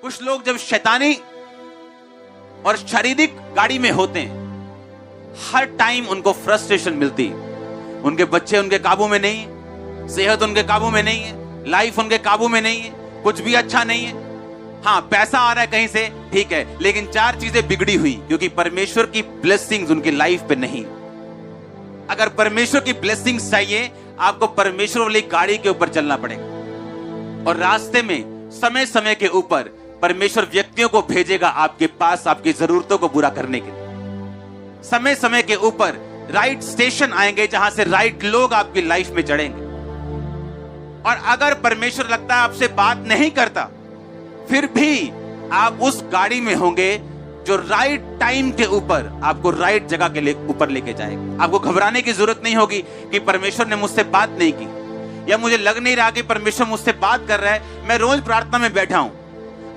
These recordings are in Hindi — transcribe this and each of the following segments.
कुछ लोग जब शैतानी और शारीरिक गाड़ी में होते हैं, हर टाइम उनको फ्रस्ट्रेशन मिलती है। उनके बच्चे उनके काबू में नहीं है, सेहत उनके काबू में नहीं है, लाइफ उनके काबू में नहीं है, कुछ भी अच्छा नहीं है। हाँ, पैसा आ रहा है कहीं से, ठीक है, लेकिन चार चीजें बिगड़ी हुई क्योंकि परमेश्वर की ब्लेसिंग्स उनकी लाइफ पे नहीं। अगर परमेश्वर की ब्लेसिंग्स चाहिए, आपको परमेश्वर वाली गाड़ी के ऊपर चलना पड़ेगा। और रास्ते में समय समय के ऊपर परमेश्वर व्यक्तियों को भेजेगा आपके पास आपकी जरूरतों को पूरा करने के लिए। समय समय के ऊपर राइट स्टेशन आएंगे जहां से राइट लोग आपकी लाइफ में चढ़ेंगे। और अगर परमेश्वर लगता है आपसे बात नहीं करता, फिर भी आप उस गाड़ी में होंगे जो राइट टाइम के ऊपर आपको राइट जगह के ऊपर लेके जाएगा। आपको घबराने की जरूरत नहीं होगी कि परमेश्वर ने मुझसे बात नहीं की, या मुझे लग नहीं रहा कि परमेश्वर मुझसे बात कर रहा है। मैं रोज प्रार्थना में बैठा हूं,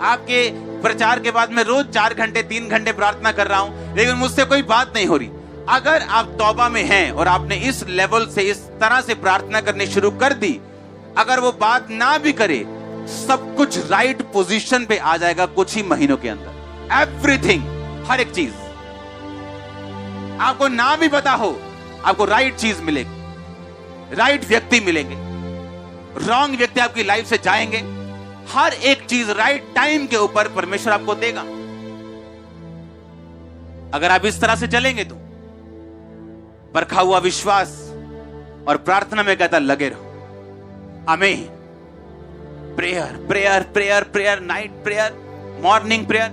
आपके प्रचार के बाद मैं रोज 4 घंटे 3 घंटे प्रार्थना कर रहा हूं, लेकिन मुझसे कोई बात नहीं हो रही। अगर आप तौबा में हैं और आपने इस लेवल से, इस तरह से प्रार्थना करनी शुरू कर दी, अगर वो बात ना भी करे, सब कुछ राइट पोजीशन पे आ जाएगा कुछ ही महीनों के अंदर। एवरीथिंग, हर एक चीज आपको ना भी पता हो, आपको राइट चीज मिलेगी, राइट व्यक्ति मिलेंगे, रॉन्ग व्यक्ति आपकी लाइफ से जाएंगे। हर एक चीज राइट टाइम के ऊपर परमेश्वर आपको देगा। अगर आप इस तरह से चलेंगे तो परखा हुआ विश्वास और प्रार्थना में कहता लगे रहो। आमीन। Prayer prayer prayer prayer, night prayer, morning prayer,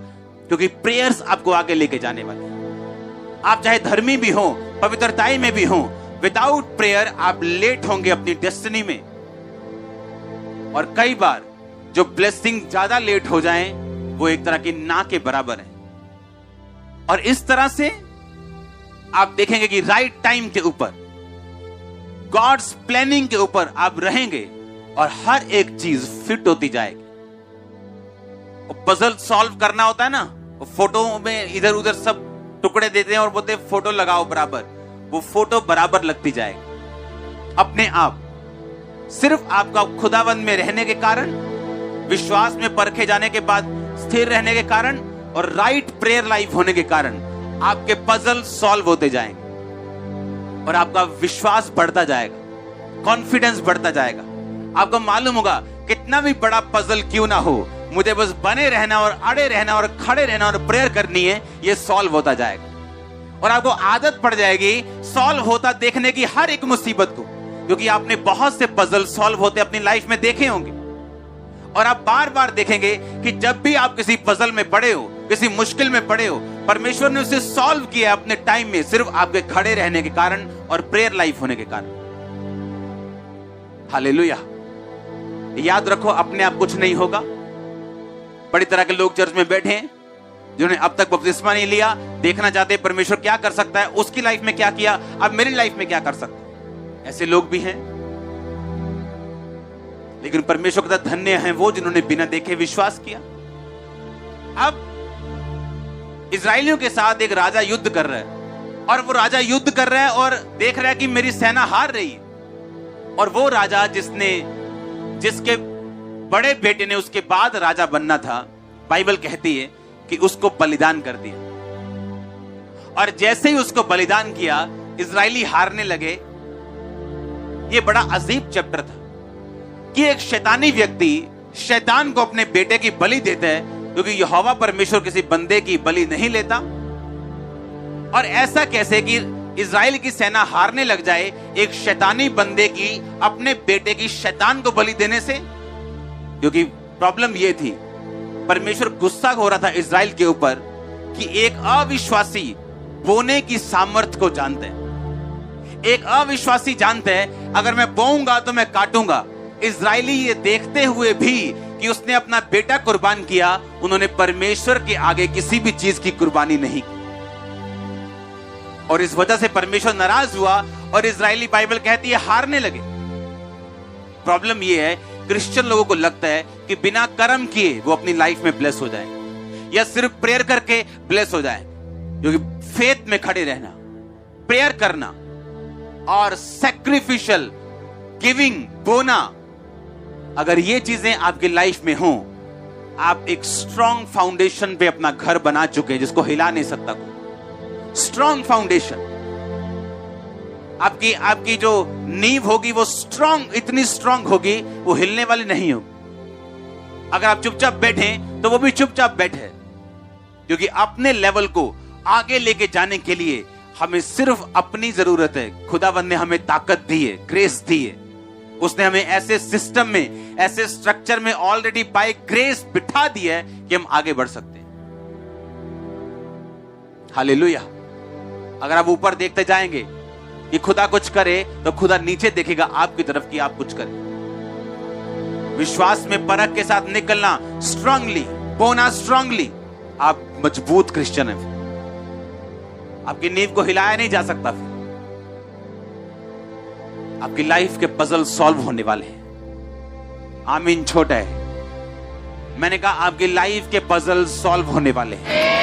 क्योंकि प्रेयर्स आपको आगे लेके जाने वाले हैं। आप चाहे धर्मी भी हो, पवित्रताई में भी हो, विदाउट प्रेयर आप लेट होंगे अपनी डेस्टिनी में। और कई बार जो ब्लेसिंग ज्यादा लेट हो जाएं, वो एक तरह की ना के बराबर है। और इस तरह से आप देखेंगे कि राइट टाइम के ऊपर, गॉड्स प्लानिंग के ऊपर आप रहेंगे और हर एक चीज फिट होती जाएगी। पजल सॉल्व करना होता है ना, फोटो में इधर उधर सब टुकड़े देते हैं और बोलते हैं फोटो लगाओ बराबर, वो फोटो बराबर लगती जाएगी अपने आप। सिर्फ आपका खुदाबंद में रहने के कारण, विश्वास में परखे जाने के बाद स्थिर रहने के कारण और राइट प्रेयर लाइफ होने के कारण आपके पजल सॉल्व होते जाएंगे और आपका विश्वास बढ़ता जाएगा, कॉन्फिडेंस बढ़ता जाएगा। आपको मालूम होगा कितना भी बड़ा पजल क्यों ना हो, मुझे बस बने रहना और अड़े रहना और खड़े रहना और प्रेयर करनी है, ये सॉल्व होता जाएगा। और आपको आदत पड़ जाएगी सॉल्व होता देखने की हर एक मुसीबत को, क्योंकि आपने बहुत से पजल सॉल्व होते अपनी लाइफ में देखे होंगे। और आप बार बार देखेंगे कि जब भी आप किसी पजल में पड़े हो, किसी मुश्किल में पड़े हो, परमेश्वर ने उसे सॉल्व किया अपने टाइम में, सिर्फ आपके खड़े रहने के कारण और प्रेयर लाइफ होने के कारण। हालेलुया। याद रखो, अपने आप कुछ नहीं होगा। बड़ी तरह के लोग चर्च में बैठे हैं जिन्होंने अब तक बपतिस्मा नहीं लिया, देखना चाहते परमेश्वर क्या कर सकता है, उसकी लाइफ में क्या किया, अब मेरी लाइफ में क्या कर सकता है। ऐसे लोग भी हैं। लेकिन परमेश्वर का धन्य है वो जिन्होंने बिना देखे विश्वास किया। अब इजरायलियों के साथ एक राजा युद्ध कर रहा है, और वो राजा युद्ध कर रहा है और देख रहा है कि मेरी सेना हार रही है। और वो राजा जिसके बड़े बेटे ने उसके बाद राजा बनना था, बाइबल कहती है कि उसको बलिदान कर दिया। और जैसे ही उसको बलिदान किया, इजरायली हारने लगे। ये बड़ा अजीब चैप्टर था कि एक शैतानी व्यक्ति शैतान को अपने बेटे की बलि देता है, क्योंकि यहोवा परमेश्वर किसी बंदे की बलि नहीं लेता। और ऐसा कैसे कि इजराइल की सेना हारने लग जाए एक शैतानी बंदे की अपने बेटे की शैतान को बलि देने से? क्योंकि प्रॉब्लम यह थी, परमेश्वर गुस्सा हो रहा था इजराइल के ऊपर कि एक अविश्वासी बोने की सामर्थ्य को जानते हैं। एक अविश्वासी जानते हैं अगर मैं बोऊंगा तो मैं काटूंगा। इजरायली ये देखते हुए भी कि उसने अपना बेटा कुर्बान किया, उन्होंने परमेश्वर के आगे किसी भी चीज की कुर्बानी नहीं की। और इस वजह से परमेश्वर नाराज हुआ और इजरायली, बाइबल कहती है, हारने लगे। प्रॉब्लम यह है, क्रिश्चियन लोगों को लगता है कि बिना कर्म किए वो अपनी लाइफ में ब्लेस हो जाए, या सिर्फ प्रेयर करके ब्लेस हो जाए। क्योंकि फेथ में खड़े रहना, प्रेयर करना और सैक्रिफिशियल गिविंग, बोना, अगर ये चीजें आपकी लाइफ में हो आप एक स्ट्रॉन्ग फाउंडेशन पे अपना घर बना चुके हैं जिसको हिला नहीं सकता कोई। स्ट्रॉन्ग फाउंडेशन, आपकी जो नींव होगी वो स्ट्रॉन्ग, इतनी स्ट्रॉन्ग होगी वो हिलने वाली नहीं होगी। अगर आप चुपचाप बैठे तो वो भी चुपचाप बैठे, क्योंकि अपने लेवल को आगे लेके जाने के लिए हमें सिर्फ अपनी जरूरत है। खुदावंद ने हमें ताकत दी है, ग्रेस दी है। उसने हमें ऐसे सिस्टम में, ऐसे स्ट्रक्चर में ऑलरेडी बाय ग्रेस बिठा दी है कि हम आगे बढ़ सकते हैं। हालेलुया। अगर आप ऊपर देखते जाएंगे कि खुदा कुछ करे तो खुदा नीचे देखेगा आपकी तरफ कि आप कुछ करें। विश्वास में परख के साथ निकलना, स्ट्रांगली बोना, स्ट्रांगली, आप मजबूत क्रिश्चियन हैं। आपकी नींव को हिलाया नहीं जा सकता। फिर आपकी लाइफ के पजल सॉल्व होने वाले हैं। आमीन। छोटा है, मैंने कहा आपकी लाइफ के पजल सॉल्व होने वाले हैं।